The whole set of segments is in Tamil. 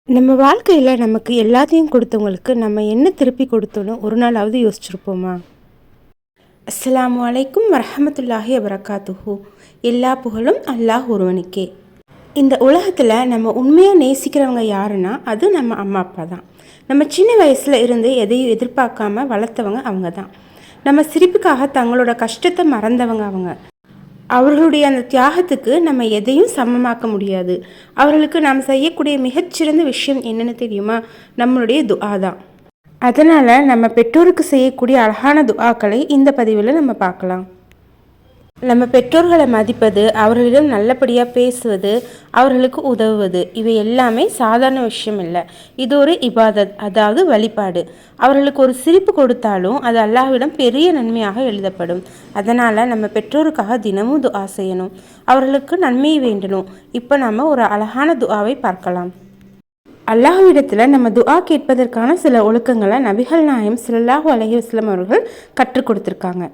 நம்ம வாழ்க்கையில் நமக்கு எல்லாத்தையும் கொடுத்தவங்களுக்கு நம்ம என்ன திருப்பி கொடுத்தோன்னு ஒரு நாளாவது யோசிச்சிருப்போமா? அஸ்ஸலாமு அலைக்கும் வரஹமத்துல்லாஹி வபரகாத்துஹு. எல்லா புகழும் அல்லாஹ் ஒருவனுக்கே. இந்த உலகத்தில் நம்ம உண்மையாக நேசிக்கிறவங்க யாருன்னா அது நம்ம அம்மா அப்பா தான். நம்ம சின்ன வயசில் இருந்து எதையும் எதிர்பார்க்காம வளர்த்தவங்க அவங்க தான். நம்ம சிரிப்புக்காக தங்களோட கஷ்டத்தை மறந்தவங்க அவங்க. அவர்களுடைய அந்த தியாகத்துக்கு நம்ம எதையும் சமமாக்க முடியாது. அவர்களுக்கு நாம் செய்யக்கூடிய மிகச்சிறந்த விஷயம் என்னென்னு தெரியுமா? நம்மளுடைய துஆ தான். அதனால் நம்ம பெற்றோருக்கு செய்யக்கூடிய அழகான துஆக்களை இந்த பதிவில் நம்ம பார்க்கலாம். நம்ம பெற்றோர்களை மதிப்பது, அவர்களிடம் நல்லபடியாக பேசுவது, அவர்களுக்கு உதவுவது, இவை எல்லாமே சாதாரண விஷயம் இல்லை. இது ஒரு இபாதத், அதாவது வழிபாடு. அவர்களுக்கு ஒரு சிரிப்பு கொடுத்தாலும் அது அல்லாஹ்விடம் பெரிய நன்மையாக எழுதப்படும். அதனால் நம்ம பெற்றோருக்காக தினமும் துஆ செய்யணும், அவர்களுக்கு நன்மையை வேண்டணும். இப்போ நம்ம ஒரு அழகான துஆவை பார்க்கலாம். அல்லாஹ்விடத்தில் நம்ம துஆ கேட்பதற்கான சில ஒழுக்கங்களை நபிகள் நாயகம் ஸல்லல்லாஹு அலைஹி வஸல்லம் அவர்கள் கற்றுக் கொடுத்துருக்காங்க.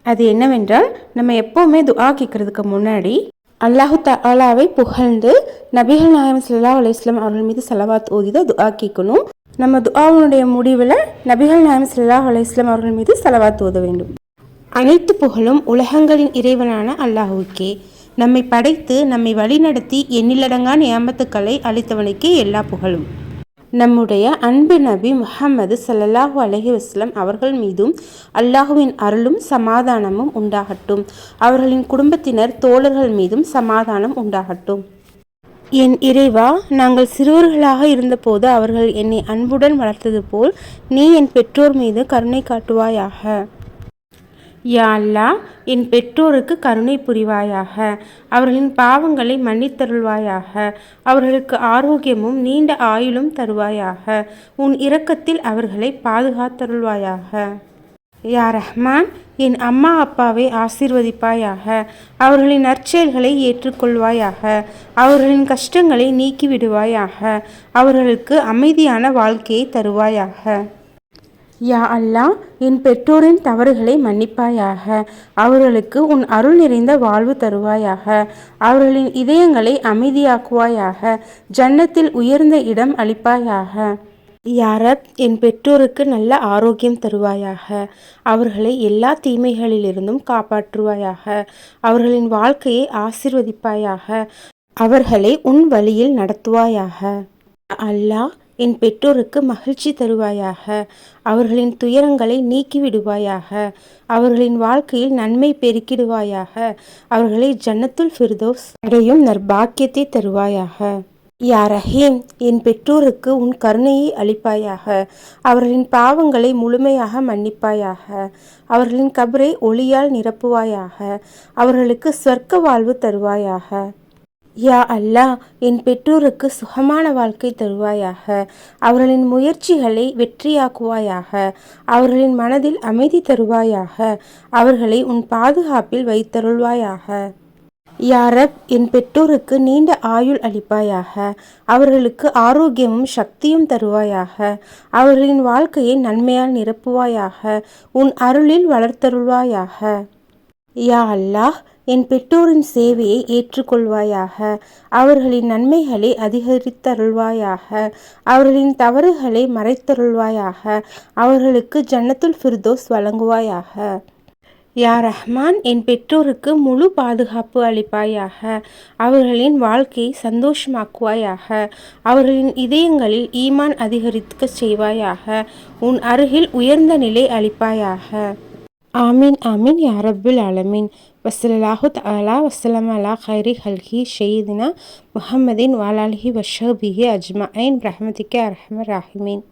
அது என்னவென்றால், நம்ம எப்போவுமே துஆ கேட்குறதுக்கு முன்னாடி அல்லாஹு தஆலாவை புகழ்ந்து நபிகள் நாயகம் ஸல்லல்லாஹு அலைஹி வஸல்லம் அவர்கள் மீது ஸலவாத் ஓதி தான் துஆ கேட்கணும். நம்ம துஆவுடைய முடிவில் நபிகள் நாயகம் ஸல்லல்லாஹு அலைஹி வஸல்லம் அவர்கள் மீது ஸலவாத் ஓத வேண்டும். அனைத்து புகழும் உலகங்களின் இறைவனான அல்லாஹுக்கே. நம்மை படைத்து நம்மை வழிநடத்தி எண்ணிலடங்கா நியாமத்துக்களை அளித்தவனுக்கே எல்லா புகழும். நம்முடைய அன்பு நபி முஹம்மது ஸல்லல்லாஹு அலைஹி வஸல்லம் அவர்கள் மீதும் அல்லாஹுவின் அருளும் சமாதானமும் உண்டாகட்டும். அவர்களின் குடும்பத்தினர் தோழர்கள் மீதும் சமாதானம் உண்டாகட்டும். என் இறைவா, நாங்கள் சிறுவர்களாக இருந்தபோது அவர்கள் என்னை அன்புடன் வளர்த்தது போல் நீ என் பெற்றோர் மீது கருணை காட்டுவாயாக. யா அல்லாஹ், என் பெற்றோருக்கு கருணை புரிவாயாக. அவர்களின் பாவங்களை மன்னித்தருள்வாயாக. அவர்களுக்கு ஆரோக்கியமும் நீண்ட ஆயுளும் தருவாயாக. உன் இரக்கத்தில் அவர்களை பாதுகாத்தருள்வாயாக. யா ரஹ்மான், என் அம்மா அப்பாவை ஆசீர்வதிப்பாயாக. அவர்களின் நற்செயல்களை ஏற்றுக்கொள்வாயாக. அவர்களின் கஷ்டங்களை நீக்கிவிடுவாயாக. அவர்களுக்கு அமைதியான வாழ்க்கையை தருவாயாக. யா அல்லாஹ், என் பெற்றோரின் தவறுகளை மன்னிப்பாயாக. அவர்களுக்கு உன் அருள் நிறைந்த வாழ்வு தருவாயாக. அவர்களின் இதயங்களை அமைதியாக்குவாயாக. ஜன்னத்தில் உயர்ந்த இடம் அளிப்பாயாக. யா ரப், என் பெற்றோருக்கு நல்ல ஆரோக்கியம் தருவாயாக. அவர்களை எல்லா தீமைகளிலிருந்தும் காப்பாற்றுவாயாக. அவர்களின் வாழ்க்கையை ஆசீர்வதிப்பாயாக. அவர்களை உன் வழியில் நடத்துவாயாக. அல்லாஹ், என் பெற்றோருக்கு மகிழ்ச்சி தருவாயாக. அவர்களின் துயரங்களை நீக்கிவிடுவாயாக. அவர்களின் வாழ்க்கையில் நன்மை பெருக்கிடுவாயாக. அவர்களை ஜன்னத்துல் ஃபிர்தௌஸ் அடையும் நற்பாக்கியத்தை தருவாயாக. யா ரஹீம், என் பெற்றோருக்கு உன் கருணையை அளிப்பாயாக. அவர்களின் பாவங்களை முழுமையாக மன்னிப்பாயாக. அவர்களின் கபரை ஒளியால் நிரப்புவாயாக. அவர்களுக்கு சொர்க்க வாழ்வு தருவாயாக. யா அல்லாஹ், என் பெற்றோருக்கு சுகமான வாழ்க்கை தருவாயாக. அவர்களின் முயற்சிகளை வெற்றியாக்குவாயாக. அவர்களின் மனதில் அமைதி தருவாயாக. அவர்களை உன் பாதுகாப்பில் வைத்தருள்வாயாக. யா ரப், என் பெற்றோருக்கு நீண்ட ஆயுள் அளிப்பாயாக. அவர்களுக்கு ஆரோக்கியமும் சக்தியும் தருவாயாக. அவர்களின் வாழ்க்கையை நன்மையால் நிரப்புவாயாக. உன் அருளில் வளர்த்தருள்வாயாக. யா அல்லாஹ், என் பெற்றோரின் சேவையை ஏற்றுக்கொள்வாயாக. அவர்களின் நன்மைகளை அதிகரித்தருள்வாயாக. அவர்களின் தவறுகளை மறைத்தருள்வாயாக. அவர்களுக்கு ஜன்னத்துல் ஃபிர்தௌஸ் வழங்குவாயாக. யா ரஹ்மான், என் பெற்றோருக்கு முழு பாதுகாப்பு அளிப்பாயாக. அவர்களின் வாழ்க்கையை சந்தோஷமாக்குவாயாக. அவர்களின் இதயங்களில் ஈமான் அதிகரிக்க செய்வாயாக. உன் அருகில் உயர்ந்த நிலை அளிப்பாயாக. ஆமீன் ஆமீன் யா ரப்பில் ஆலமீன். வஸல்லல்லாஹு தஆலா வஸல்லம் அலா கைரி ஹல்கி ஷையிதினா முஹம்மதின் வஆலிஹி வஸஹ்பிஹி அஜ்மஈன் பிரஹ்மதிக அர்ஹமர் ராஹிமீன்.